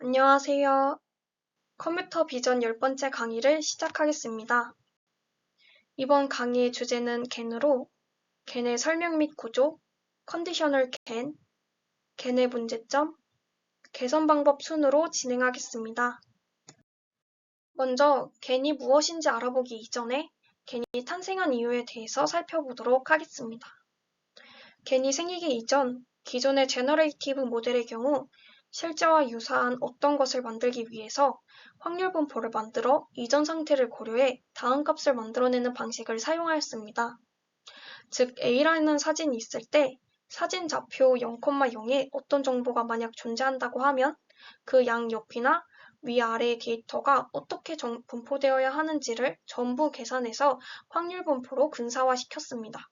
안녕하세요. 컴퓨터 비전 10번째 강의를 시작하겠습니다. 이번 강의의 주제는 겐으로 겐의 설명 및 구조, 컨디셔널 겐의 문제점, 개선 방법 순으로 진행하겠습니다. 먼저 겐이 무엇인지 알아보기 이전에 겐이 탄생한 이유에 대해서 살펴보도록 하겠습니다. 겐이 생기기 이전 기존의 제너레이티브 모델의 경우 실제와 유사한 어떤 것을 만들기 위해서 확률 분포를 만들어 이전 상태를 고려해 다음 값을 만들어내는 방식을 사용하였습니다. 즉 A라는 사진이 있을 때 사진 좌표 0,0에 어떤 정보가 만약 존재한다고 하면 그 양옆이나 위아래의 데이터가 어떻게 분포되어야 하는지를 전부 계산해서 확률 분포로 근사화시켰습니다.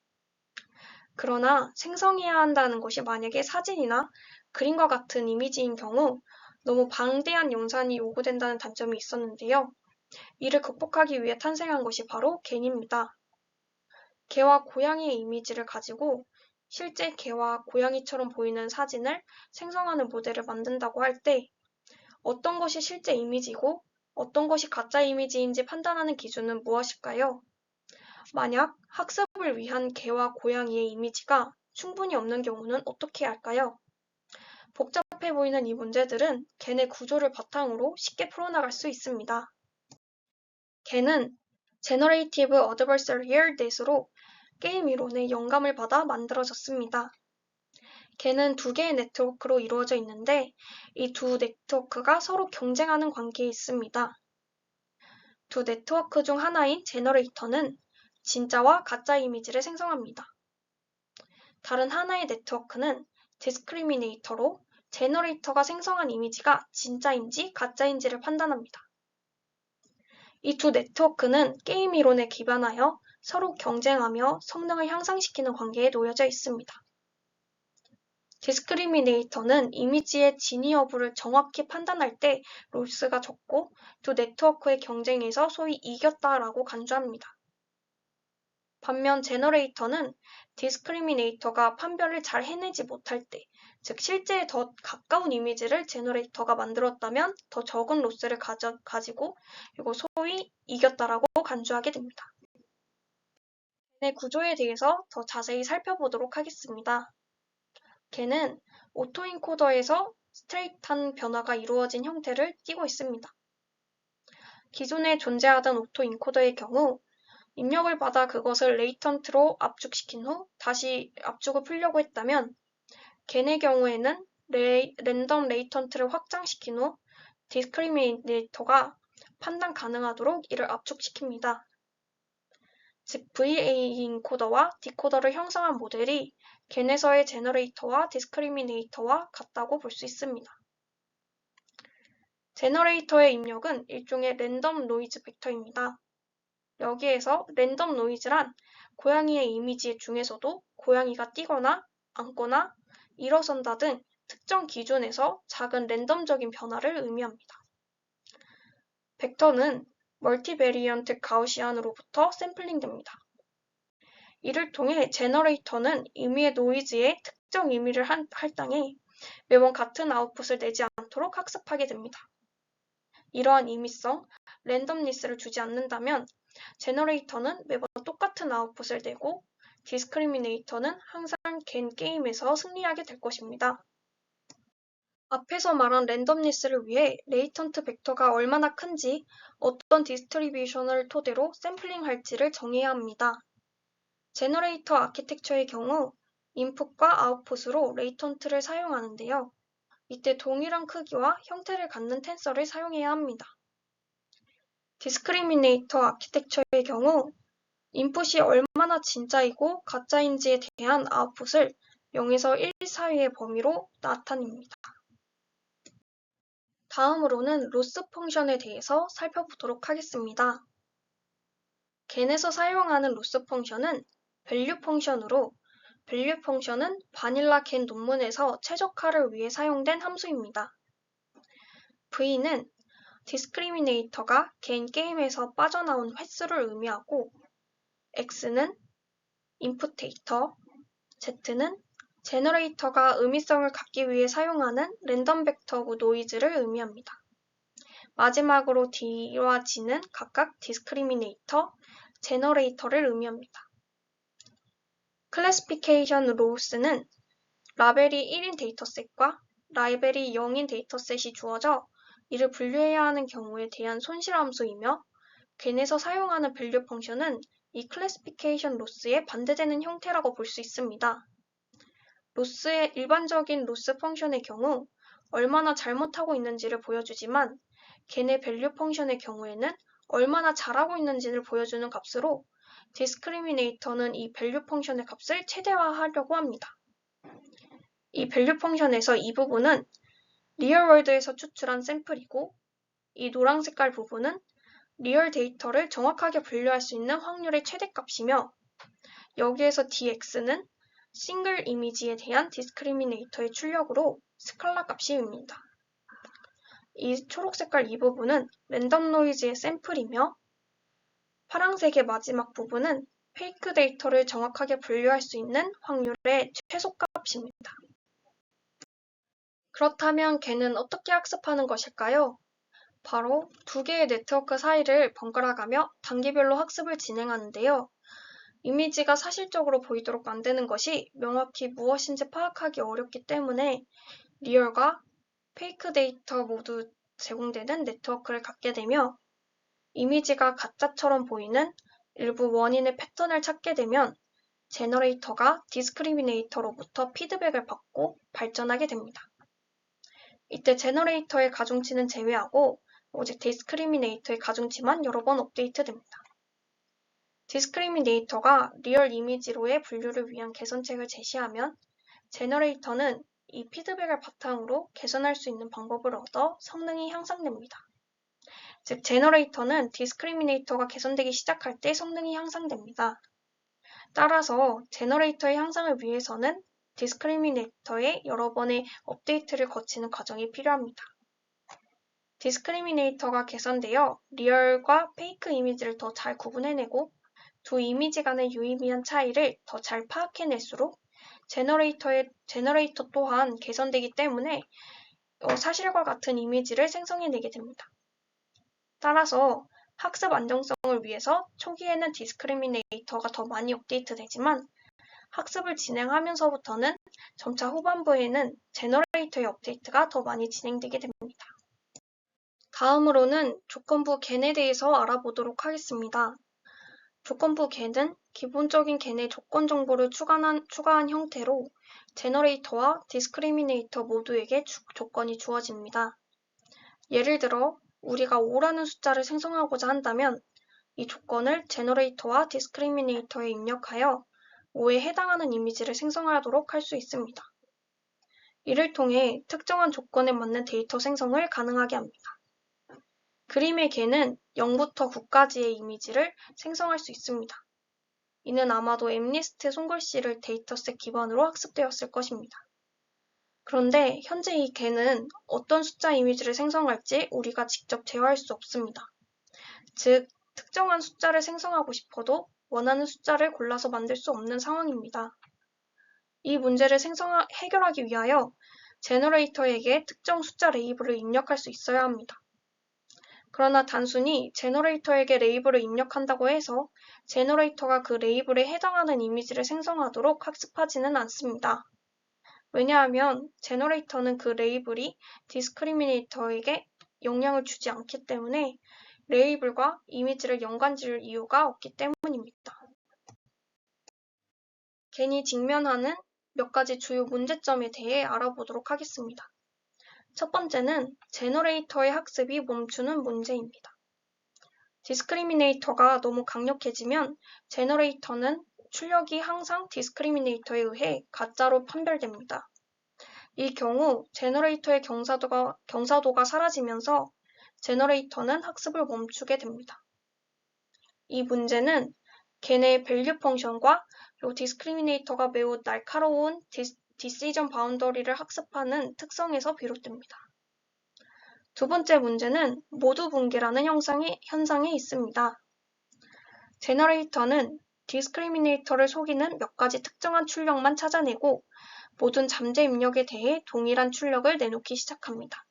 그러나 생성해야 한다는 것이 만약에 사진이나 그림과 같은 이미지인 경우 너무 방대한 연산이 요구된다는 단점이 있었는데요. 이를 극복하기 위해 탄생한 것이 바로 겐입니다. 개와 고양이의 이미지를 가지고 실제 개와 고양이처럼 보이는 사진을 생성하는 모델을 만든다고 할 때 어떤 것이 실제 이미지고 어떤 것이 가짜 이미지인지 판단하는 기준은 무엇일까요? 만약 학습을 위한 개와 고양이의 이미지가 충분히 없는 경우는 어떻게 해야 할까요? 복잡해 보이는 이 문제들은 겐의 구조를 바탕으로 쉽게 풀어나갈 수 있습니다. 겐은 Generative Adversarial Net으로 게임 이론의 영감을 받아 만들어졌습니다. 겐은 두 개의 네트워크로 이루어져 있는데 이 두 네트워크가 서로 경쟁하는 관계에 있습니다. 두 네트워크 중 하나인 제너레이터는 진짜와 가짜 이미지를 생성합니다. 다른 하나의 네트워크는 디스크리미네이터로 제너레이터가 생성한 이미지가 진짜인지 가짜인지를 판단합니다. 이 두 네트워크는 게임 이론에 기반하여 서로 경쟁하며 성능을 향상시키는 관계에 놓여져 있습니다. 디스크리미네이터는 이미지의 진위 여부를 정확히 판단할 때 로스가 적고 두 네트워크의 경쟁에서 소위 이겼다라고 간주합니다. 반면 제너레이터는 디스크리미네이터가 판별을 잘 해내지 못할 때, 즉 실제에 더 가까운 이미지를 제너레이터가 만들었다면 더 적은 로스를 가지고 이거 소위 이겼다라고 간주하게 됩니다. 겐의 구조에 대해서 더 자세히 살펴보도록 하겠습니다. 겐은 오토인코더에서 스트레이트한 변화가 이루어진 형태를 띠고 있습니다. 기존에 존재하던 오토인코더의 경우 입력을 받아 그것을 레이턴트로 압축시킨 후 다시 압축을 풀려고 했다면 겐의 경우에는 랜덤 레이턴트를 확장시킨 후 디스크리미네이터가 판단 가능하도록 이를 압축시킵니다. 즉 VA 인코더와 디코더를 형성한 모델이 겐에서의 제너레이터와 디스크리미네이터와 같다고 볼 수 있습니다. 제너레이터의 입력은 일종의 랜덤 노이즈 벡터입니다. 여기에서 랜덤 노이즈란 고양이의 이미지 중에서도 고양이가 뛰거나 앉거나 일어선다 등 특정 기준에서 작은 랜덤적인 변화를 의미합니다. 벡터는 멀티베리언트 가우시안으로부터 샘플링됩니다. 이를 통해 제너레이터는 임의의 노이즈에 특정 의미를 할당해 매번 같은 아웃풋을 내지 않도록 학습하게 됩니다. 이러한 임의성, 랜덤니스를 주지 않는다면 제너레이터는 매번 똑같은 아웃풋을 내고 디스크리미네이터는 항상 겐 게임에서 승리하게 될 것입니다. 앞에서 말한 랜덤니스를 위해 레이턴트 벡터가 얼마나 큰지 어떤 디스트리뷰션을 토대로 샘플링할지를 정해야 합니다. 제너레이터 아키텍처의 경우 인풋과 아웃풋으로 레이턴트를 사용하는데요. 이때 동일한 크기와 형태를 갖는 텐서를 사용해야 합니다. 디스크리미네이터 아키텍처의 경우 인풋이 얼마나 진짜이고 가짜인지에 대한 아웃풋을 0에서 1 사이의 범위로 나타냅니다. 다음으로는 로스 펑션에 대해서 살펴보도록 하겠습니다. 겐에서 사용하는 로스 펑션은 밸류 펑션으로 밸류 펑션은 바닐라 겐 논문에서 최적화를 위해 사용된 함수입니다. V는 디스크리미네이터가 겐 게임에서 빠져나온 횟수를 의미하고 X는 인풋 데이터, Z는 제너레이터가 의미성을 갖기 위해 사용하는 랜덤 벡터 노이즈를 의미합니다. 마지막으로 D와 G는 각각 디스크리미네이터, 제너레이터를 의미합니다. 클래시피케이션 로스는 라벨이 1인 데이터셋과 라벨이 0인 데이터셋이 주어져 이를 분류해야 하는 경우에 대한 손실 함수이며 겐에서 사용하는 밸류 펑션은 이 클래시피케이션 로스에 반대되는 형태라고 볼 수 있습니다. 로스의 일반적인 로스 펑션의 경우 얼마나 잘못하고 있는지를 보여주지만 겐의 밸류 펑션의 경우에는 얼마나 잘하고 있는지를 보여주는 값으로 디스크리미네이터는 이 밸류 펑션의 값을 최대화하려고 합니다. 이 밸류 펑션에서 이 부분은 리얼월드에서 추출한 샘플이고 이 노란 색깔 부분은 리얼 데이터를 정확하게 분류할 수 있는 확률의 최대값이며 여기에서 dx는 싱글 이미지에 대한 디스크리미네이터의 출력으로 스칼라 값입니다. 이 초록색깔 이 부분은 랜덤 노이즈의 샘플이며 파란색의 마지막 부분은 페이크 데이터를 정확하게 분류할 수 있는 확률의 최소값입니다. 그렇다면 걔는 어떻게 학습하는 것일까요? 바로 두 개의 네트워크 사이를 번갈아가며 단계별로 학습을 진행하는데요. 이미지가 사실적으로 보이도록 만드는 것이 명확히 무엇인지 파악하기 어렵기 때문에 리얼과 페이크 데이터 모두 제공되는 네트워크를 갖게 되며 이미지가 가짜처럼 보이는 일부 원인의 패턴을 찾게 되면 제너레이터가 디스크리미네이터로부터 피드백을 받고 발전하게 됩니다. 이때 제너레이터의 가중치는 제외하고 오직 디스크리미네이터의 가중치만 여러 번 업데이트됩니다. 디스크리미네이터가 리얼 이미지로의 분류를 위한 개선책을 제시하면 제너레이터는 이 피드백을 바탕으로 개선할 수 있는 방법을 얻어 성능이 향상됩니다. 즉, 제너레이터는 디스크리미네이터가 개선되기 시작할 때 성능이 향상됩니다. 따라서 제너레이터의 향상을 위해서는 디스크리미네이터의 여러 번의 업데이트를 거치는 과정이 필요합니다. 디스크리미네이터가 개선되어 리얼과 페이크 이미지를 더 잘 구분해내고 두 이미지 간의 유의미한 차이를 더 잘 파악해낼수록 제너레이터 또한 개선되기 때문에 사실과 같은 이미지를 생성해내게 됩니다. 따라서 학습 안정성을 위해서 초기에는 디스크리미네이터가 더 많이 업데이트되지만 학습을 진행하면서부터는 점차 후반부에는 제너레이터의 업데이트가 더 많이 진행되게 됩니다. 다음으로는 조건부 겐에 대해서 알아보도록 하겠습니다. 조건부 겐은 기본적인 겐의 조건 정보를 추가한 형태로 제너레이터와 디스크리미네이터 모두에게 조건이 주어집니다. 예를 들어 우리가 5라는 숫자를 생성하고자 한다면 이 조건을 제너레이터와 디스크리미네이터에 입력하여 5에 해당하는 이미지를 생성하도록 할 수 있습니다. 이를 통해 특정한 조건에 맞는 데이터 생성을 가능하게 합니다. 그림의 개는 0부터 9까지의 이미지를 생성할 수 있습니다. 이는 아마도 엠리스트 손글씨를 데이터셋 기반으로 학습되었을 것입니다. 그런데 현재 이 개는 어떤 숫자 이미지를 생성할지 우리가 직접 제어할 수 없습니다. 즉, 특정한 숫자를 생성하고 싶어도 원하는 숫자를 골라서 만들 수 없는 상황입니다. 이 문제를 해결하기 위하여 제너레이터에게 특정 숫자 레이블을 입력할 수 있어야 합니다. 그러나 단순히 제너레이터에게 레이블을 입력한다고 해서 제너레이터가 그 레이블에 해당하는 이미지를 생성하도록 학습하지는 않습니다. 왜냐하면 제너레이터는 그 레이블이 디스크리미네이터에게 영향을 주지 않기 때문에 레이블과 이미지를 연관지을 이유가 없기 때문입니다. 겐이 직면하는 몇 가지 주요 문제점에 대해 알아보도록 하겠습니다. 첫 번째는 제너레이터의 학습이 멈추는 문제입니다. 디스크리미네이터가 너무 강력해지면 제너레이터는 출력이 항상 디스크리미네이터에 의해 가짜로 판별됩니다. 이 경우 제너레이터의 경사도가 사라지면서 제너레이터는 학습을 멈추게 됩니다. 이 문제는 겐의 밸류 펑션과 그리고 디스크리미네이터가 매우 날카로운 디시전 바운더리를 학습하는 특성에서 비롯됩니다. 두 번째 문제는 모두 붕괴라는 현상이 있습니다. 제너레이터는 디스크리미네이터를 속이는 몇 가지 특정한 출력만 찾아내고 모든 잠재 입력에 대해 동일한 출력을 내놓기 시작합니다.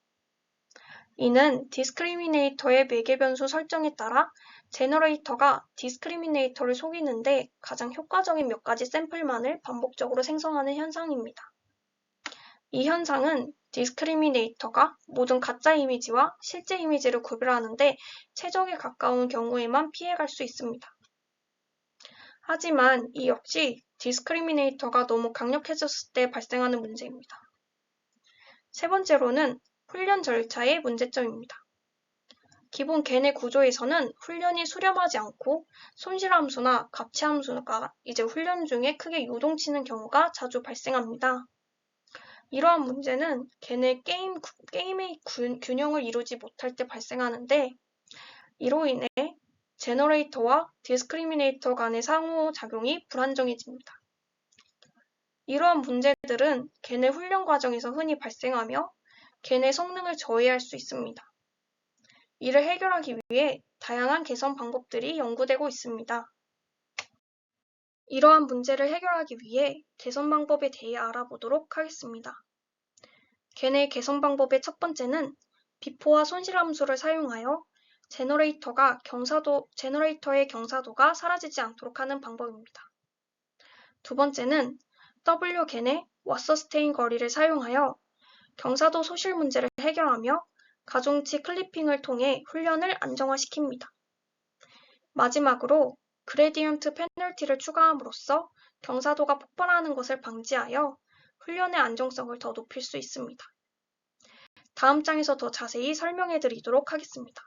이는 디스크리미네이터의 매개 변수 설정에 따라 제너레이터가 디스크리미네이터를 속이는데 가장 효과적인 몇 가지 샘플만을 반복적으로 생성하는 현상입니다. 이 현상은 디스크리미네이터가 모든 가짜 이미지와 실제 이미지를 구별하는데 최적에 가까운 경우에만 피해갈 수 있습니다. 하지만 이 역시 디스크리미네이터가 너무 강력해졌을 때 발생하는 문제입니다. 세 번째로는 훈련 절차의 문제점입니다. 기본 개내 구조에서는 훈련이 수렴하지 않고 손실함수나 값치함수가 이제 훈련 중에 크게 요동치는 경우가 자주 발생합니다. 이러한 문제는 개내 게임의 균형을 이루지 못할 때 발생하는데 이로 인해 제너레이터와 디스크리미네이터 간의 상호작용이 불안정해집니다. 이러한 문제들은 개내 훈련 과정에서 흔히 발생하며 개내 성능을 저해할 수 있습니다. 이를 해결하기 위해 다양한 개선 방법들이 연구되고 있습니다. 이러한 문제를 해결하기 위해 개선 방법에 대해 알아보도록 하겠습니다. 개내 개선 방법의 첫 번째는 비포와 손실함수를 사용하여 제너레이터의 경사도가 사라지지 않도록 하는 방법입니다. 두 번째는 W개내 왓서스테인 거리를 사용하여 경사도 소실 문제를 해결하며 가중치 클리핑을 통해 훈련을 안정화시킵니다. 마지막으로 그레디언트 페널티를 추가함으로써 경사도가 폭발하는 것을 방지하여 훈련의 안정성을 더 높일 수 있습니다. 다음 장에서 더 자세히 설명해 드리도록 하겠습니다.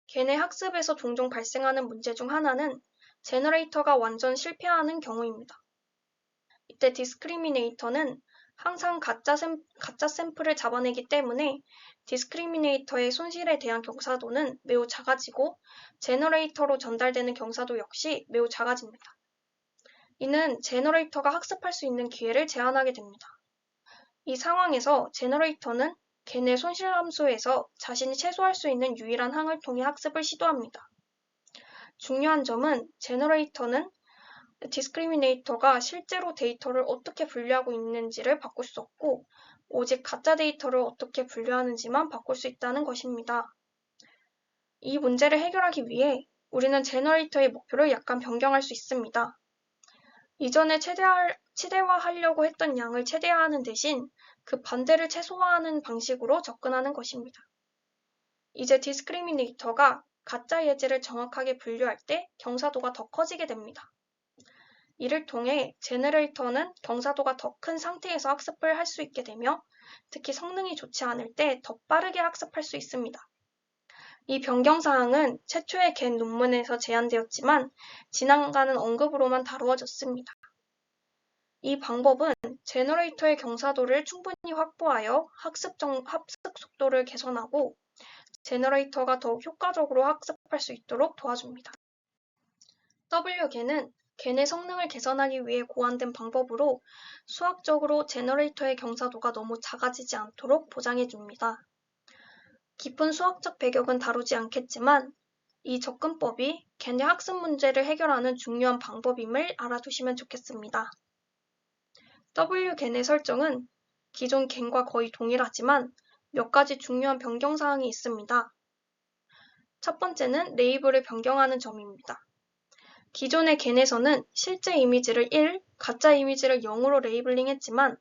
개내 학습에서 종종 발생하는 문제 중 하나는 제너레이터가 완전 실패하는 경우입니다. 이때 디스크리미네이터는 항상 가짜 샘플을 잡아내기 때문에 디스크리미네이터의 손실에 대한 경사도는 매우 작아지고 제너레이터로 전달되는 경사도 역시 매우 작아집니다. 이는 제너레이터가 학습할 수 있는 기회를 제한하게 됩니다. 이 상황에서 제너레이터는 개내 손실함수에서 자신이 최소화할 수 있는 유일한 항을 통해 학습을 시도합니다. 중요한 점은 제너레이터는 디스크리미네이터가 실제로 데이터를 어떻게 분류하고 있는지를 바꿀 수 없고 오직 가짜 데이터를 어떻게 분류하는지만 바꿀 수 있다는 것입니다. 이 문제를 해결하기 위해 우리는 제너레이터의 목표를 약간 변경할 수 있습니다. 이전에 최대화하려고 했던 양을 최대화하는 대신 그 반대를 최소화하는 방식으로 접근하는 것입니다. 이제 디스크리미네이터가 가짜 예제를 정확하게 분류할 때 경사도가 더 커지게 됩니다. 이를 통해 제너레이터는 경사도가 더 큰 상태에서 학습을 할 수 있게 되며 특히 성능이 좋지 않을 때 더 빠르게 학습할 수 있습니다. 이 변경사항은 최초의 갠 논문에서 제안되었지만 지나가는 언급으로만 다루어졌습니다. 이 방법은 제너레이터의 경사도를 충분히 확보하여 학습 속도를 개선하고 제너레이터가 더욱 효과적으로 학습할 수 있도록 도와줍니다. W개는 개내 성능을 개선하기 위해 고안된 방법으로 수학적으로 제너레이터의 경사도가 너무 작아지지 않도록 보장해줍니다. 깊은 수학적 배경은 다루지 않겠지만 이 접근법이 개내 학습 문제를 해결하는 중요한 방법임을 알아두시면 좋겠습니다. W개내 설정은 기존 갠과 거의 동일하지만 몇 가지 중요한 변경사항이 있습니다. 첫 번째는 레이블을 변경하는 점입니다. 기존의 갠에서는 실제 이미지를 1, 가짜 이미지를 0으로 레이블링했지만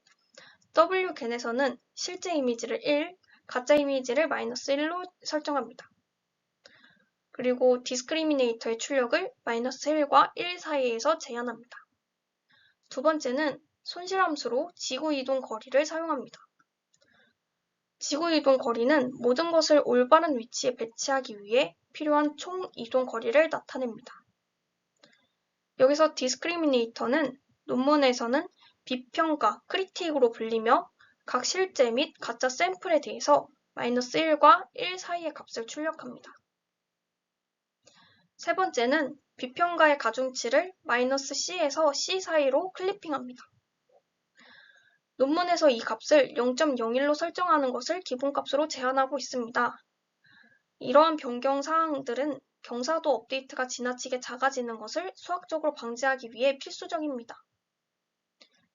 W갠에서는 실제 이미지를 1, 가짜 이미지를 -1로 설정합니다. 그리고 디스크리미네이터의 출력을 -1과 1 사이에서 제한합니다. 두 번째는 손실함수로 지구이동 거리를 사용합니다. 지구이동 거리는 모든 것을 올바른 위치에 배치하기 위해 필요한 총 이동 거리를 나타냅니다. 여기서 디스크리미네이터는 논문에서는 비평가, 크리틱으로 불리며 각 실제 및 가짜 샘플에 대해서 -1과 1 사이의 값을 출력합니다. 세 번째는 비평가의 가중치를 -C에서 C 사이로 클리핑합니다. 논문에서 이 값을 0.01로 설정하는 것을 기본값으로 제한하고 있습니다. 이러한 변경 사항들은 경사도 업데이트가 지나치게 작아지는 것을 수학적으로 방지하기 위해 필수적입니다.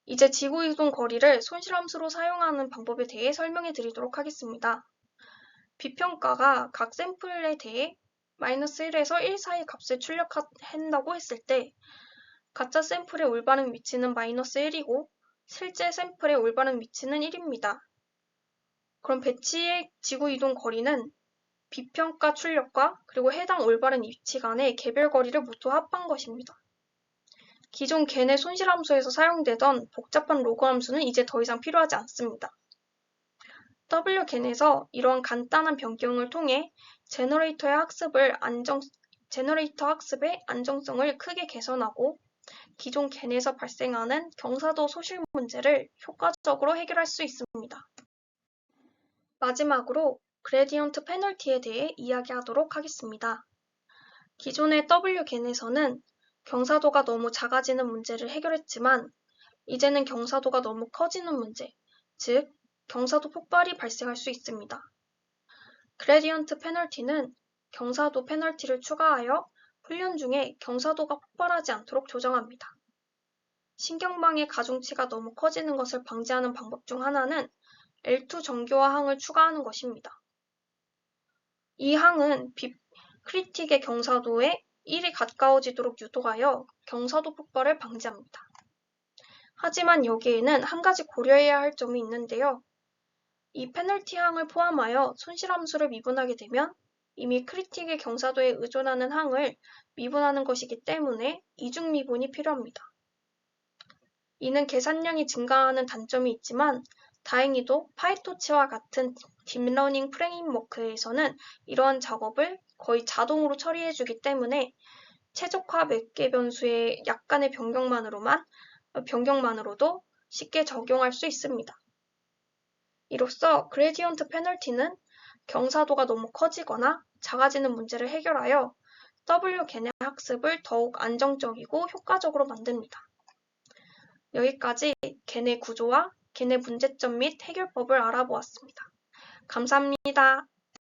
이제 지구이동 거리를 손실함수로 사용하는 방법에 대해 설명해 드리도록 하겠습니다. 비평가가 각 샘플에 대해 -1에서 1 사이 값을 출력한다고 했을 때 가짜 샘플의 올바른 위치는 -1이고 실제 샘플의 올바른 위치는 1입니다. 그럼 배치의 지구이동 거리는 비평가 출력과 그리고 해당 올바른 위치 간의 개별 거리를 모두 합한 것입니다. 기존 걔네 손실함수에서 사용되던 복잡한 로그 함수는 이제 더 이상 필요하지 않습니다. W겐에서 이러한 간단한 변경을 통해 제너레이터 학습의 안정성을 크게 개선하고 기존 겐에서 발생하는 경사도 소실 문제를 효과적으로 해결할 수 있습니다. 마지막으로 그레디언트 페널티에 대해 이야기하도록 하겠습니다. 기존의 W겐에서는 경사도가 너무 작아지는 문제를 해결했지만 이제는 경사도가 너무 커지는 문제, 즉 경사도 폭발이 발생할 수 있습니다. 그레디언트 페널티는 경사도 페널티를 추가하여 훈련 중에 경사도가 폭발하지 않도록 조정합니다. 신경망의 가중치가 너무 커지는 것을 방지하는 방법 중 하나는 L2 정교화 항을 추가하는 것입니다. 이 항은 크리틱의 경사도에 1이 가까워지도록 유도하여 경사도 폭발을 방지합니다. 하지만 여기에는 한 가지 고려해야 할 점이 있는데요. 이 페널티 항을 포함하여 손실함수를 미분하게 되면 이미 크리틱의 경사도에 의존하는 항을 미분하는 것이기 때문에 이중 미분이 필요합니다. 이는 계산량이 증가하는 단점이 있지만 다행히도 파이토치와 같은 딥러닝 프레임워크에서는 이러한 작업을 거의 자동으로 처리해주기 때문에 최적화 몇 개 변수의 약간의 변경만으로도 쉽게 적용할 수 있습니다. 이로써 그레디언트 페널티는 경사도가 너무 커지거나 작아지는 문제를 해결하여 W겐의 학습을 더욱 안정적이고 효과적으로 만듭니다. 여기까지 겐의 구조와 겐의 문제점 및 해결법을 알아보았습니다. 감사합니다.